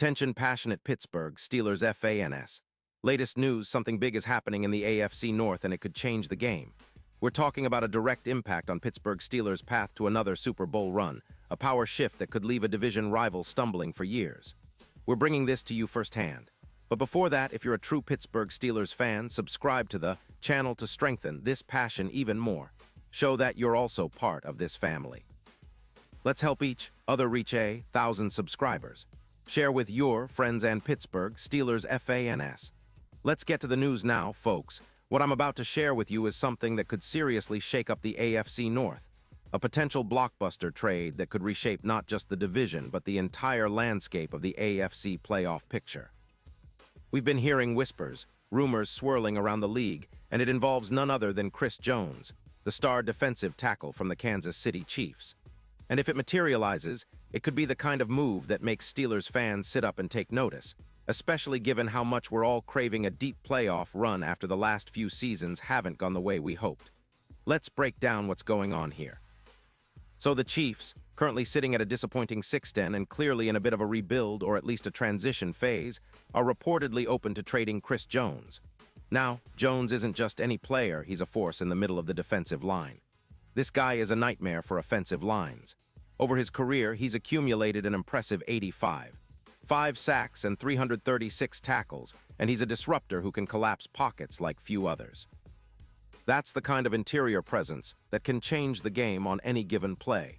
Attention passionate Pittsburgh Steelers fans. Latest news, something big is happening in the AFC North and it could change the game. We're talking about a direct impact on Pittsburgh Steelers' path to another Super Bowl run, a power shift that could leave a division rival stumbling for years. We're bringing this to you firsthand. But before that, if you're a true Pittsburgh Steelers fan, subscribe to the channel to strengthen this passion even more. Show that you're also part of this family. Let's help each other reach 1,000 subscribers. Share with your friends and Pittsburgh Steelers fans. Let's get to the news now, folks. What I'm about to share with you is something that could seriously shake up the AFC North. A potential blockbuster trade that could reshape not just the division, but the entire landscape of the AFC playoff picture. We've been hearing whispers, rumors swirling around the league, and it involves none other than Chris Jones, the star defensive tackle from the Kansas City Chiefs. And if it materializes, it could be the kind of move that makes Steelers fans sit up and take notice, especially given how much we're all craving a deep playoff run after the last few seasons haven't gone the way we hoped. Let's break down what's going on here. So the Chiefs, currently sitting at a disappointing 6-10 and clearly in a bit of a rebuild or at least a transition phase, are reportedly open to trading Chris Jones. Now, Jones isn't just any player, he's a force in the middle of the defensive line. This guy is a nightmare for offensive lines. Over his career, he's accumulated an impressive 5 sacks and 336 tackles, and he's a disruptor who can collapse pockets like few others. That's the kind of interior presence that can change the game on any given play.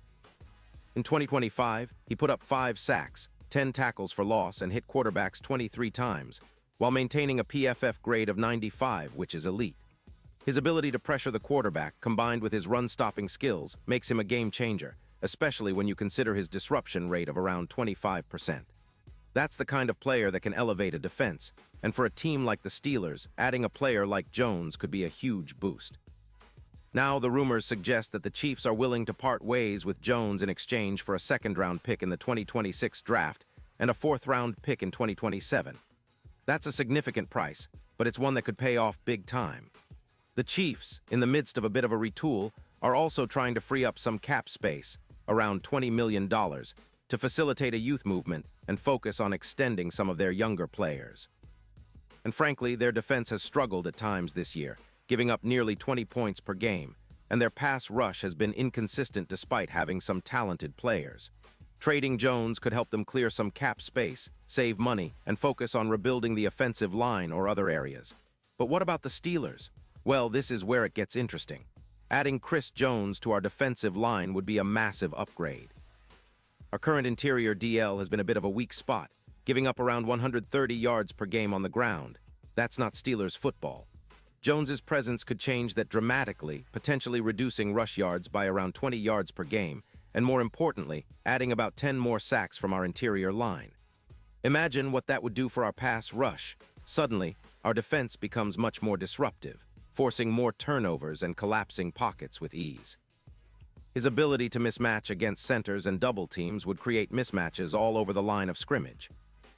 In 2025, he put up 5 sacks, 10 tackles for loss, and hit quarterbacks 23 times, while maintaining a PFF grade of 95, which is elite. His ability to pressure the quarterback, combined with his run-stopping skills, makes him a game-changer, especially when you consider his disruption rate of around 25%. That's the kind of player that can elevate a defense, and for a team like the Steelers, adding a player like Jones could be a huge boost. Now, the rumors suggest that the Chiefs are willing to part ways with Jones in exchange for a second-round pick in the 2026 draft and a fourth-round pick in 2027. That's a significant price, but it's one that could pay off big time. The Chiefs, in the midst of a bit of a retool, are also trying to free up some cap space, around $20 million, to facilitate a youth movement and focus on extending some of their younger players. And frankly, their defense has struggled at times this year, giving up nearly 20 points per game, and their pass rush has been inconsistent despite having some talented players. Trading Jones could help them clear some cap space, save money, and focus on rebuilding the offensive line or other areas. But what about the Steelers? Well, this is where it gets interesting. Adding Chris Jones to our defensive line would be a massive upgrade. Our current interior DL has been a bit of a weak spot, giving up around 130 yards per game on the ground. That's not Steelers football. Jones's presence could change that dramatically, potentially reducing rush yards by around 20 yards per game, and more importantly, adding about 10 more sacks from our interior line. Imagine what that would do for our pass rush. Suddenly, our defense becomes much more disruptive, forcing more turnovers and collapsing pockets with ease. His ability to mismatch against centers and double teams would create mismatches all over the line of scrimmage.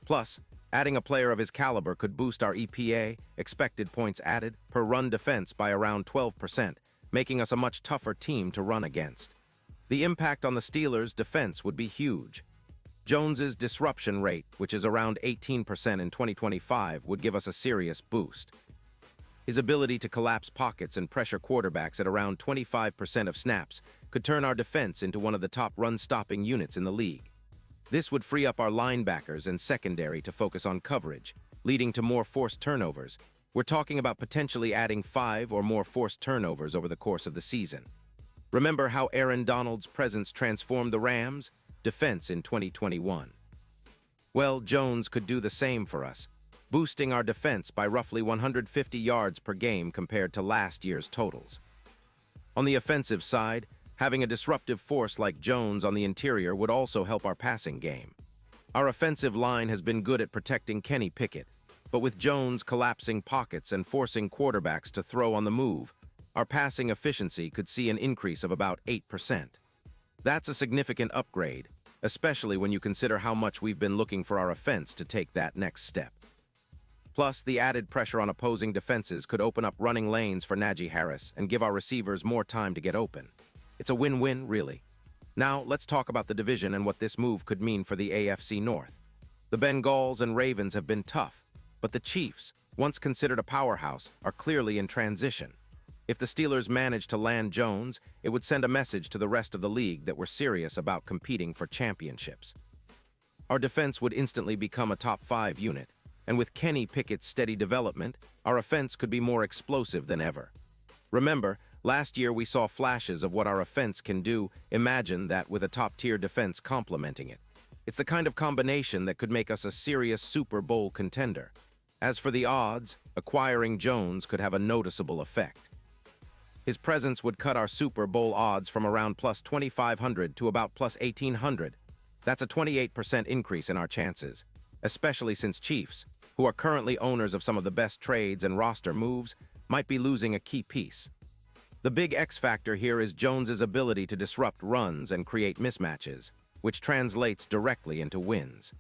Plus, adding a player of his caliber could boost our EPA, expected points added, per run defense by around 12%, making us a much tougher team to run against. The impact on the Steelers' defense would be huge. Jones's disruption rate, which is around 18% in 2025, would give us a serious boost. His ability to collapse pockets and pressure quarterbacks at around 25% of snaps could turn our defense into one of the top run-stopping units in the league. This would free up our linebackers and secondary to focus on coverage, leading to more forced turnovers. We're talking about potentially adding 5 or more forced turnovers over the course of the season. Remember how Aaron Donald's presence transformed the Rams' defense in 2021? Well, Jones could do the same for us, boosting our defense by roughly 150 yards per game compared to last year's totals. On the offensive side, having a disruptive force like Jones on the interior would also help our passing game. Our offensive line has been good at protecting Kenny Pickett, but with Jones collapsing pockets and forcing quarterbacks to throw on the move, our passing efficiency could see an increase of about 8%. That's a significant upgrade, especially when you consider how much we've been looking for our offense to take that next step. Plus, the added pressure on opposing defenses could open up running lanes for Najee Harris and give our receivers more time to get open. It's a win-win, really. Now, let's talk about the division and what this move could mean for the AFC North. The Bengals and Ravens have been tough, but the Chiefs, once considered a powerhouse, are clearly in transition. If the Steelers manage to land Jones, it would send a message to the rest of the league that we're serious about competing for championships. Our defense would instantly become a top-5 unit, and with Kenny Pickett's steady development, our offense could be more explosive than ever. Remember, last year we saw flashes of what our offense can do. Imagine that with a top-tier defense complementing it. It's the kind of combination that could make us a serious Super Bowl contender. As for the odds, acquiring Jones could have a noticeable effect. His presence would cut our Super Bowl odds from around plus 2,500 to about plus 1,800. That's a 28% increase in our chances, especially since Chiefs, who are currently owners of some of the best trades and roster moves, might be losing a key piece. The big X factor here is Jones's ability to disrupt runs and create mismatches, which translates directly into wins.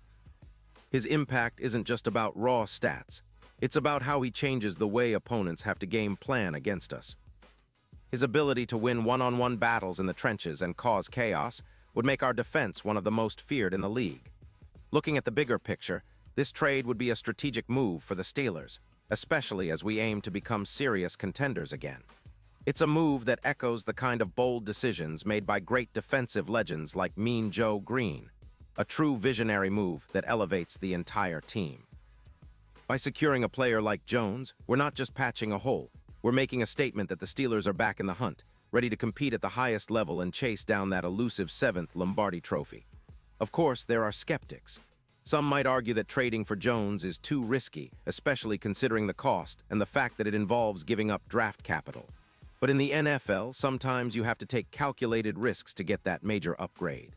His impact isn't just about raw stats. It's about how he changes the way opponents have to game plan against us. His ability to win one-on-one battles in the trenches and cause chaos would make our defense one of the most feared in the league. Looking at the bigger picture, this trade would be a strategic move for the Steelers, especially as we aim to become serious contenders again. It's a move that echoes the kind of bold decisions made by great defensive legends like Mean Joe Green, a true visionary move that elevates the entire team. By securing a player like Jones, we're not just patching a hole. We're making a statement that the Steelers are back in the hunt, ready to compete at the highest level and chase down that elusive 7th Lombardi trophy. Of course, there are skeptics. Some might argue that trading for Jones is too risky, especially considering the cost and the fact that it involves giving up draft capital. But in the NFL, sometimes you have to take calculated risks to get that major upgrade.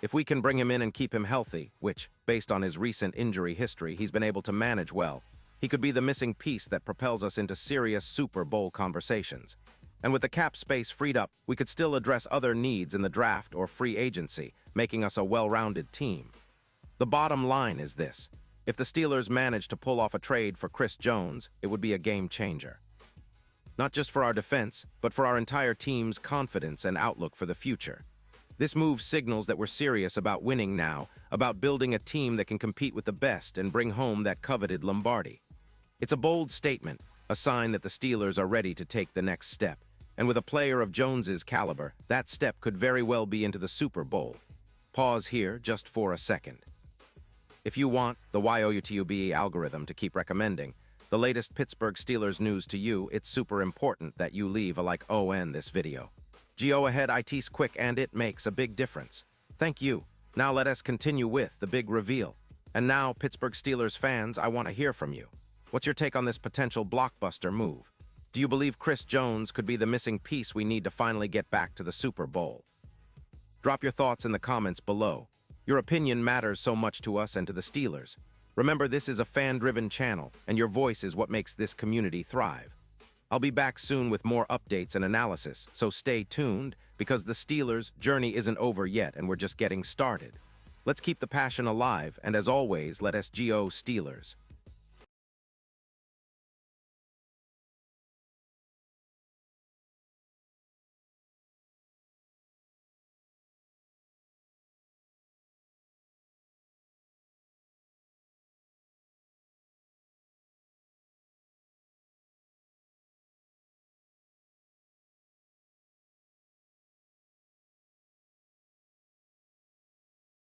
If we can bring him in and keep him healthy, which, based on his recent injury history, he's been able to manage well, he could be the missing piece that propels us into serious Super Bowl conversations. And with the cap space freed up, we could still address other needs in the draft or free agency, making us a well-rounded team. The bottom line is this: if the Steelers manage to pull off a trade for Chris Jones, it would be a game changer. Not just for our defense, but for our entire team's confidence and outlook for the future. This move signals that we're serious about winning now, about building a team that can compete with the best and bring home that coveted Lombardi. It's a bold statement, a sign that the Steelers are ready to take the next step. And with a player of Jones's caliber, that step could very well be into the Super Bowl. Pause here just for a second. If you want the YOUTUBE algorithm to keep recommending the latest Pittsburgh Steelers news to you, it's super important that you leave a like on this video. Go ahead, it's quick and it makes a big difference. Thank you. Now let us continue with the big reveal. And now, Pittsburgh Steelers fans, I want to hear from you. What's your take on this potential blockbuster move? Do you believe Chris Jones could be the missing piece we need to finally get back to the Super Bowl? Drop your thoughts in the comments below. Your opinion matters so much to us and to the Steelers. Remember, this is a fan-driven channel, and your voice is what makes this community thrive. I'll be back soon with more updates and analysis, so stay tuned, because the Steelers' journey isn't over yet and we're just getting started. Let's keep the passion alive, and as always, let us go Steelers.